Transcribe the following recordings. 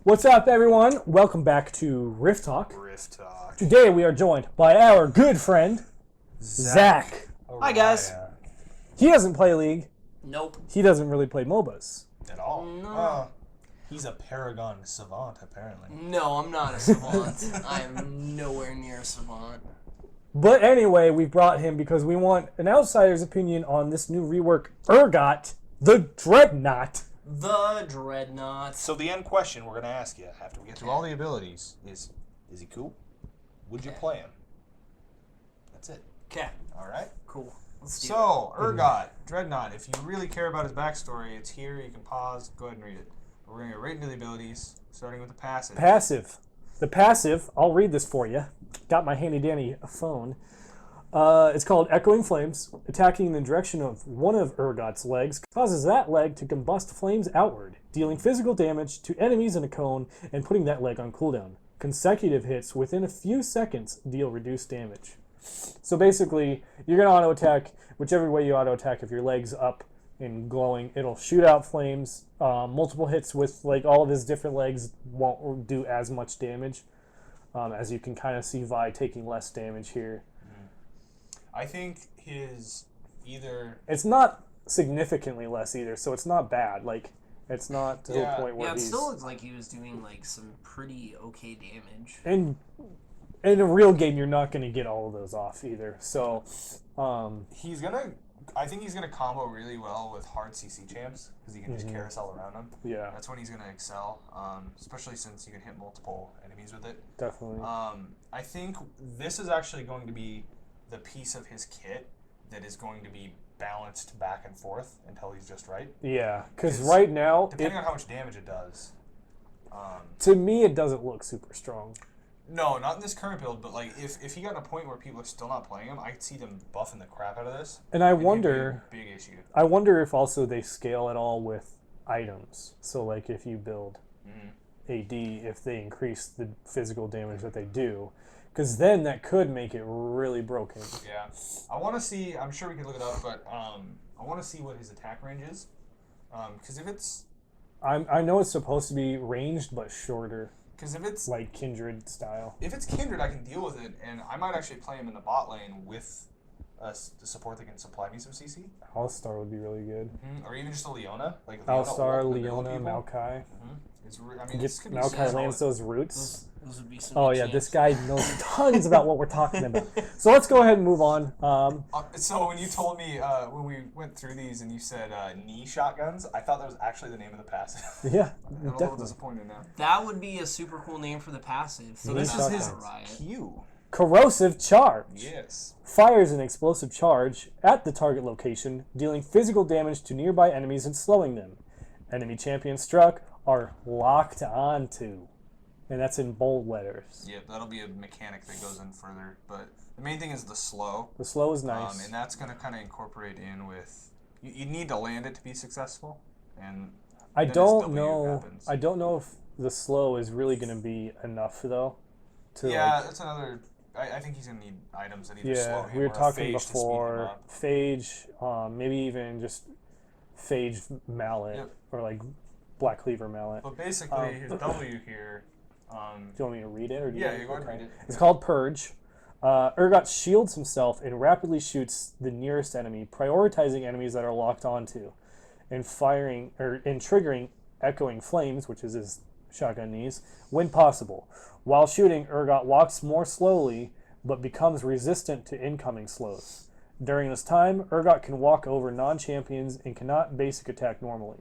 What's up, everyone? Welcome back to Rift Talk. Rift Talk. Today we are joined by our good friend, Zach. Hi, guys. He doesn't play League. Nope. He doesn't really play MOBAs. At all. No. He's a paragon savant, apparently. No, I'm not a savant. I am nowhere near a savant. But anyway, we brought him because we want an outsider's opinion on this new rework, Urgot, the Dreadnought. The Dreadnought. So the end question we're going to ask you after we get through all the abilities is he cool? Would you play him? That's it. Okay. All right? Cool. Let's do So, Urgot, Dreadnought, if you really care about his backstory, it's here. You can pause. Go ahead and read it. We're going to get right into the abilities, starting with the passive. Passive. The passive, I'll read this for you. Got my handy-danny phone. It's called Echoing Flames. Attacking in the direction of one of Urgot's legs causes that leg to combust flames outward, dealing physical damage to enemies in a cone and putting that leg on cooldown. Consecutive hits within a few seconds deal reduced damage. So basically, you're going to auto-attack whichever way you auto-attack. If your leg's up and glowing, it'll shoot out flames. Multiple hits with like all of his different legs won't do as much damage. As you can kind of see Vi taking less damage here. I think his either... It's not significantly less either, so it's not bad. Like, it's not to the point where Yeah, it he's... still looks like he was doing like some pretty okay damage. In a real game, you're not going to get all of those off either. So, He's going to... I think he's going to combo really well with hard CC champs because he can just carousel around them. yeah, That's when he's going to excel, especially since you can hit multiple enemies with it. definitely. I think this is actually going to be the piece of his kit that is going to be balanced back and forth until he's just right. Yeah, because right now, Depending on how much damage it does. to me, it doesn't look super strong. No, not in this current build, but like if he got in a point where people are still not playing him, I could see them buffing the crap out of this. And I It'd be wonder... a big issue. I wonder if also they scale at all with items. So, like, if you build AD, if they increase the physical damage that they do, because then that could make it really broken. Yeah, I want to see. I'm sure we could look it up, but I want to see what his attack range is. Because if it's I know it's supposed to be ranged, but shorter, if it's like Kindred style. if it's Kindred, I can deal with it, and I might actually play him in the bot lane with the support that can supply me some CC. All-Star would be really good. Or even just a Leona, like All-Star, ult, the middle Leona, people. Maokai. This could be Maokai solid. lands those roots. Those would be some Oh good yeah, champs. this guy knows tons about what we're talking about. So let's go ahead and move on. So when you told me when we went through these and you said knee shotguns, I thought that was actually the name of the passive. Yeah, I'm a little definitely. disappointed now. That would be a super cool name for the passive. So this is Knee his shotguns. riot. Q. Corrosive Charge. Yes. Fires an explosive charge at the target location, dealing physical damage to nearby enemies and slowing them. Enemy champions struck are locked onto. And that's in bold letters. Yep, that'll be a mechanic that goes in further. But the main thing is the slow. The slow is nice. And that's going to kind of incorporate in with... You need to land it to be successful. And I then his don't W know. happens. I don't know if the slow is really going to be enough though. To Yeah, that's another... I think he's going to need items that either slow him we were or a talking phage to speed him before. up. Phage, maybe even just Phage mallet or like Black Cleaver mallet. But basically, his W here... Do you want me to read it? Or do Yeah, you you go ahead and read it. It's called Purge. Urgot shields himself and rapidly shoots the nearest enemy, prioritizing enemies that are locked onto, and triggering Echoing Flames, which is his shotgun knees, when possible. While shooting, Urgot walks more slowly, but becomes resistant to incoming slows. During this time, Urgot can walk over non-champions and cannot basic attack normally.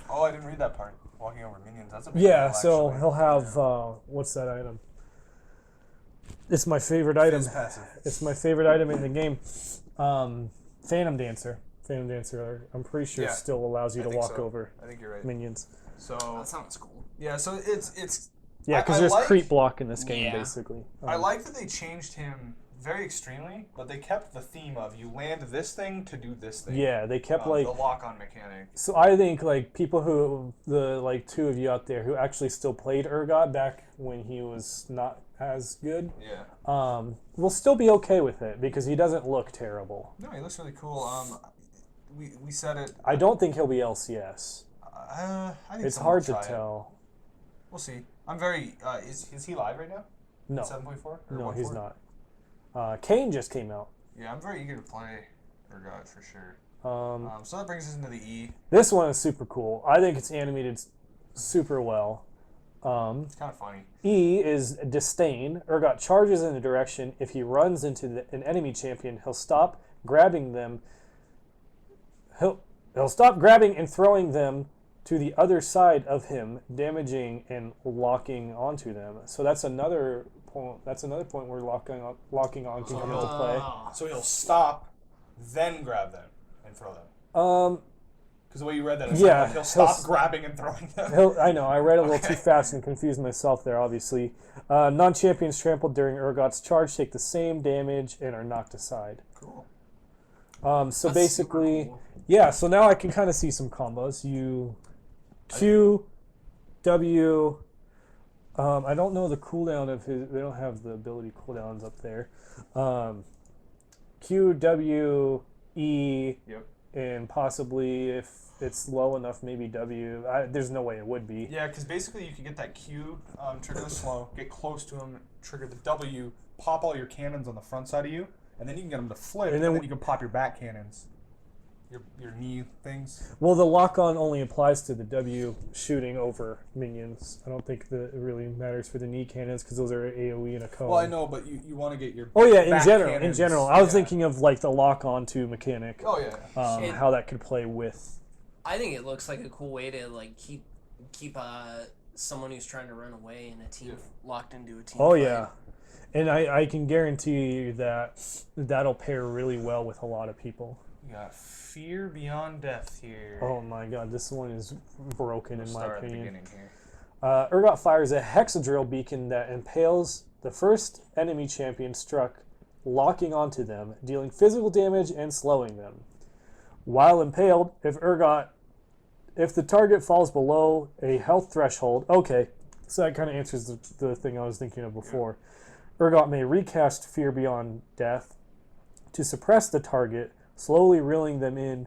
Oh, I didn't read that part. Walking over minions. That's a big Yeah, deal, so actually. he'll have, what's that item? It's my favorite item. Fizz passive. It's my favorite item in the game. Phantom Dancer. Phantom Dancer, I'm pretty sure Yeah, still allows you I to think walk so. over I think you're right. minions. So That sounds cool. yeah, so it's Yeah, because I there's like- creep block in this game, Yeah. basically. I like that they changed him very extremely, but they kept the theme of you land this thing to do this thing. Yeah, they kept like... the lock-on mechanic. So I think like people who, the like two of you out there who actually still played Urgot back when he was not as good, Yeah. will still be okay with it because he doesn't look terrible. No, he looks really cool. We said it. I don't think he'll be LCS. I think It's someone will hard to try it. tell. We'll see. I'm very. Is he live right now? No. 7.4? No, he's not. Kane just came out. Yeah, I'm very eager to play Urgot for sure. So that brings us into the E. This one is super cool. I think it's animated super well. It's kind of funny. E is disdain. Urgot charges in a direction. If he runs into an enemy champion, he'll stop grabbing them. He'll stop grabbing and throwing them to the other side of him, damaging and locking onto them. So that's another point. That's another point where locking on can come into play. So he'll stop, then grab them and throw them. Because the way you read that, like he'll stop grabbing and throwing them. I know. I read a little too fast and confused myself there, obviously. Non-champions trampled during Urgot's charge take the same damage and are knocked aside. Cool. So That's basically, super cool. yeah, so now I can kind of see some combos. Q, W. I don't know the cooldown of his. They don't have the ability cooldowns up there. Q, W, E. Yep. And possibly, if it's low enough, maybe W. There's no way it would be. Yeah, because basically you can get that Q, trigger the slow, get close to him, trigger the W, pop all your cannons on the front side of you, and then you can get them to flip, and then you can pop your back cannons, your knee things. Well, the lock-on only applies to the W shooting over minions. I don't think that it really matters for the knee cannons because those are AoE and a cone. Well, I know, but you want to get your Oh yeah, in back general. cannons. I was thinking of like the lock-on to mechanic. Oh yeah. How that could play with. I think it looks like a cool way to like keep someone who's trying to run away in a team locked into a team. Oh fight. yeah, and I can guarantee you that that'll pair really well with a lot of people. We got Fear Beyond Death here. Oh my god, this one is broken in my Start at the opinion. beginning here. Urgot fires a hexadrill beacon that impales the first enemy champion struck, locking onto them, dealing physical damage and slowing them. While impaled, if the target falls below a health threshold, okay, so that kind of answers the thing I was thinking of before. Urgot may recast Fear Beyond Death to suppress the target, slowly reeling them in,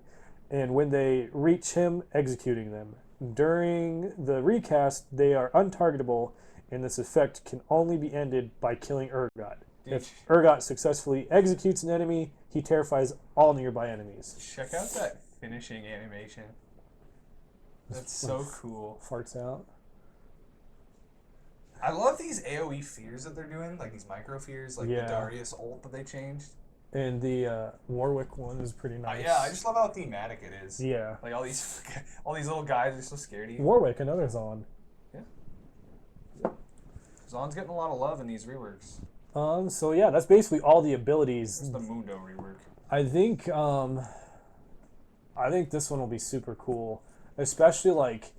and when they reach him, executing them. During the recast, they are untargetable, and this effect can only be ended by killing Urgot. If Urgot successfully executes an enemy, he terrifies all nearby enemies. Check out that finishing animation. That's so cool. Farts out. I love these AoE fears that they're doing, like these micro fears, like Yeah. the Darius ult that they changed. And the Warwick one is pretty nice. Yeah, I just love how thematic it is. Yeah. Like all these little guys are so scared of you. Warwick, another Zon. Zon's getting a lot of love in these reworks. So yeah, that's basically all the abilities. It's the Mundo rework. I think this one will be super cool. Especially like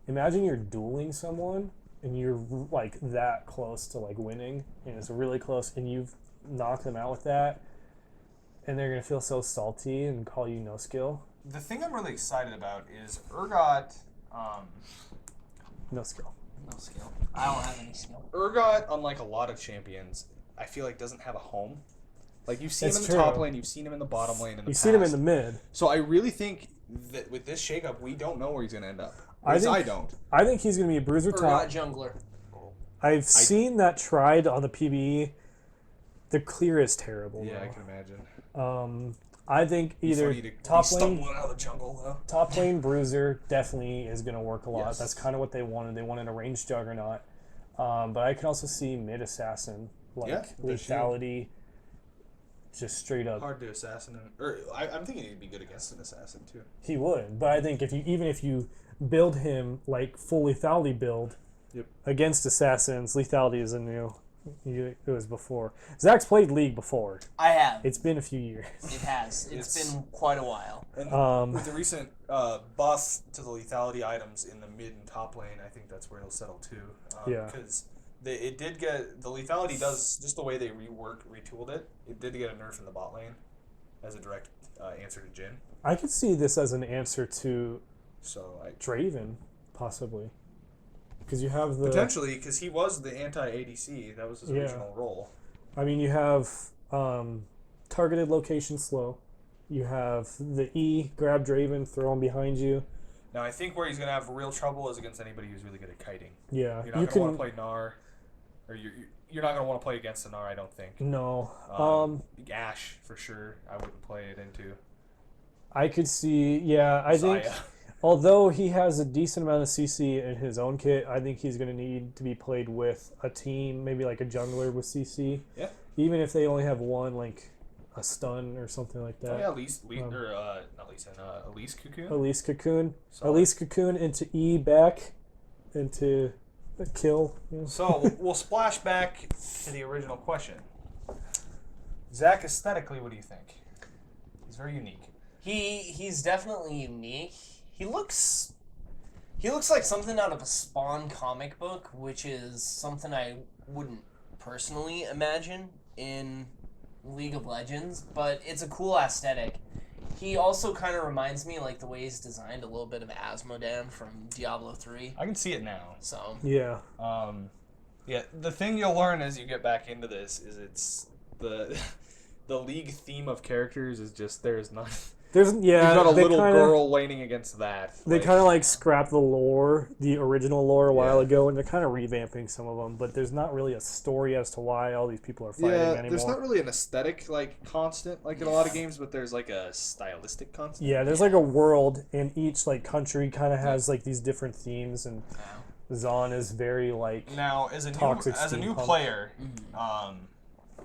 imagine you're dueling someone and you're like that close to like winning and it's really close and you've knocked them out with that and they're gonna feel so salty and call you no skill. The thing I'm really excited about is Urgot. No skill. No skill. I don't have any skill. Urgot, unlike a lot of champions, I feel like doesn't have a home. Like you've seen It's him in the true. top lane, you've seen him in the bottom lane, You've seen him in the mid. So I really think that with this shakeup, we don't know where he's going to end up. I think- don't. I think he's gonna be a bruiser top. Urgot jungler. I've seen that tried on the PvE. The clear is terrible. Yeah, I though. can imagine. I think either Funny to be top lane, stumbling out of the jungle though. top lane bruiser definitely is going to work a lot. Yes. That's kind of what they wanted. They wanted a ranged juggernaut. But I can also see mid assassin, like Yeah, that's lethality, just straight up. Hard to assassin, I'm thinking he'd be good against an assassin too. He would, but I think even if you build him like full lethality build against assassins, lethality is a new. It was before. Zach's played League before. I have. It's been a few years. It has. It's- It's been quite a while. And with the recent buff to the lethality items in the mid and top lane, I think that's where he'll settle too. Yeah. Because it did get the lethality does just the way they retooled it. It did get a nerf in the bot lane as a direct answer to Jhin. I could see this as an answer to So Draven, possibly. Because you have the potentially because he was the anti-ADC. That was his Yeah. original role. I mean, you have targeted location slow. You have the E, grab Draven, throw him behind you. Now, I think where he's going to have real trouble is against anybody who's really good at kiting. Yeah. You're not going to want to play Gnar, or you're not going to want to play against the Gnar, I don't think. No. Ash, for sure, I wouldn't play it into. I could see, yeah, I think, although he has a decent amount of CC in his own kit, I think he's going to need to be played with a team, maybe like a jungler with CC. Yeah. Even if they only have one, like a stun or something like that. Oh yeah, Elise Cocoon. Elise Cocoon. Solid. Elise Cocoon into E back into a kill. Yeah. So we'll splash back to the original question. Zach, aesthetically, what do you think? He's very unique. He's definitely unique. He looks like something out of a Spawn comic book, which is something I wouldn't personally imagine in League of Legends, but it's a cool aesthetic. He also kind of reminds me, like the way he's designed, a little bit of Asmodan from Diablo 3. I can see it now. So yeah. Yeah. The thing you'll learn as you get back into this is it's the League theme of characters is just there's not. There's not a little girl laning against that. They kind of like scrapped the lore, the original lore a while ago, and they're kind of revamping some of them. But there's not really a story as to why all these people are fighting anymore. There's not really an aesthetic like constant like in a lot of games, but there's like a stylistic constant. Yeah, there's like a world, and each like country kind of has like these different themes, and Zon is very like now as a new player,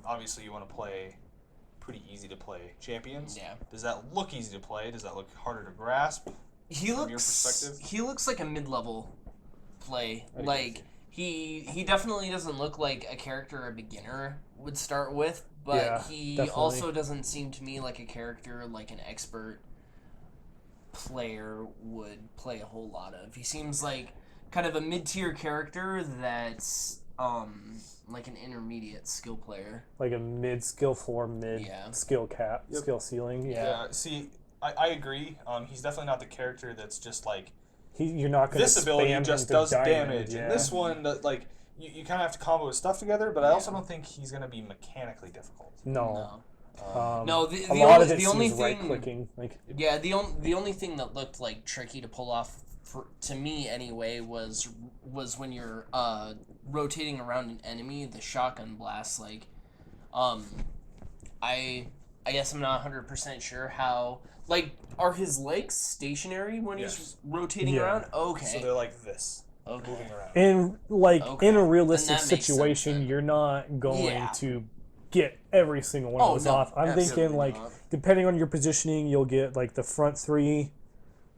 obviously you want to play pretty easy to play champions. Yeah. Does that look easy to play? Does that look harder to grasp? He from your perspective? He looks like a mid-level play. Like he definitely doesn't look like a character a beginner would start with, but he definitely. also doesn't seem to me like a character like an expert player would play a whole lot of. He seems like kind of a mid-tier character that's like an intermediate skill player. like a mid skill floor, mid skill cap, skill ceiling. Yeah. See, I agree. He's definitely not the character that's just like You're not going to this ability spam just him does to diamond, damage, and this one like you kind of have to combo his stuff together. But I also don't think he's going to be mechanically difficult. No. No, the a lot only, of it the only seems thing, right clicking. Like the only thing that looked like tricky to pull off to me anyway was when you're rotating around an enemy, the shotgun blast. Like, I guess I'm not 100% sure how. Like, are his legs stationary when he's rotating around? Okay. So they're like this. Okay. Moving around. And like in a realistic Then that makes situation, sense, then. you're not going to get every single one of those off. I'm thinking like depending on your positioning, you'll get like the front three.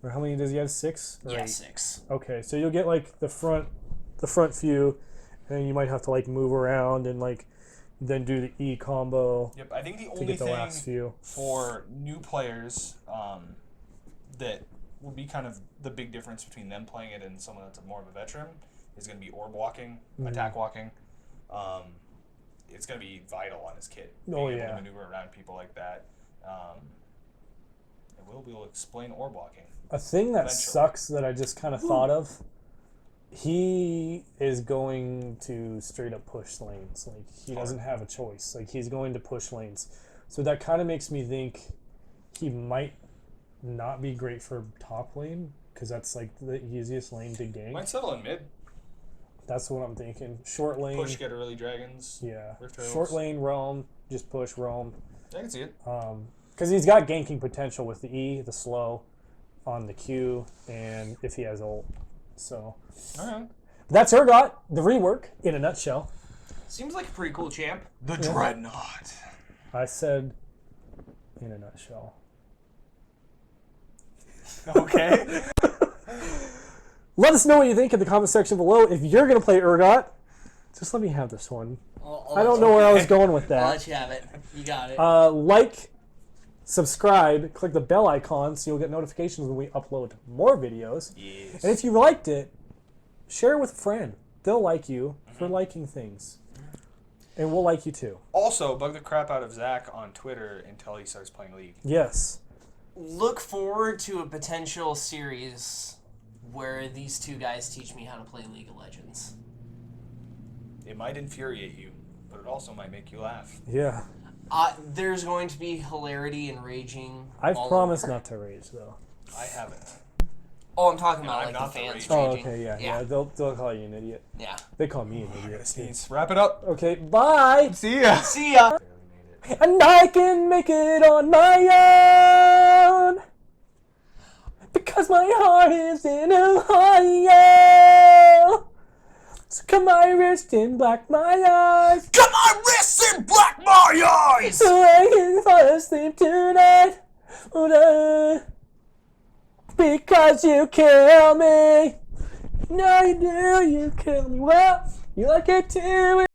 Or how many does he have? 6? Or 8? 6. Okay, so you'll get like the front few, and you might have to like move around and like then do the E combo. Yep, I think the to only get the thing last few. for new players that will be kind of the big difference between them playing it and someone that's more of a veteran is going to be orb walking, attack walking. It's going to be vital on his kit. Being able to maneuver around people like that. And we'll be able to explain orb walking. A thing that sucks that I just kind of thought of, he is going to straight up push lanes. Like, he doesn't have a choice. Like, he's going to push lanes. So that kind of makes me think he might not be great for top lane, because that's, like, the easiest lane to gank. Might settle in mid. That's what I'm thinking. Short lane. Push, get early dragons. Yeah. Rift Short lane, roam. Just push, roam. I can see it. Because he's got ganking potential with the E, the slow, on the Q, and if he has ult. So, alright. That's Urgot, the rework, in a nutshell. Seems like a pretty cool champ. The Dreadnought. I said, in a nutshell. Okay. Let us know what you think in the comment section below. If you're going to play Urgot, just let me have this one. I don't know where I was going with that. I'll let you have it. You got it. Like, subscribe, click the bell icon so you'll get notifications when we upload more videos. Yes. And if you liked it, share it with a friend. They'll like you for liking things. And we'll like you too. Also, bug the crap out of Zach on Twitter until he starts playing League. Yes. Look forward to a potential series where these two guys teach me how to play League of Legends. It might infuriate you, but it also might make you laugh. Yeah. There's going to be hilarity and raging. I've promised not to rage, though. I haven't. Oh, I'm talking about I'm like not the the fans raging. Oh, raging. okay, yeah. They'll call you an idiot. Yeah. They call me an I gotta idiot. sneeze. Wrap it up. Okay, bye. See ya. See ya. And I can make it on my own. Because my heart is in Ohio. So cut my wrist and black my eyes. Got my wrists and black my eyes. So I can fall asleep tonight. Because you kill me. No, you do, you kill me. Well, you like it too.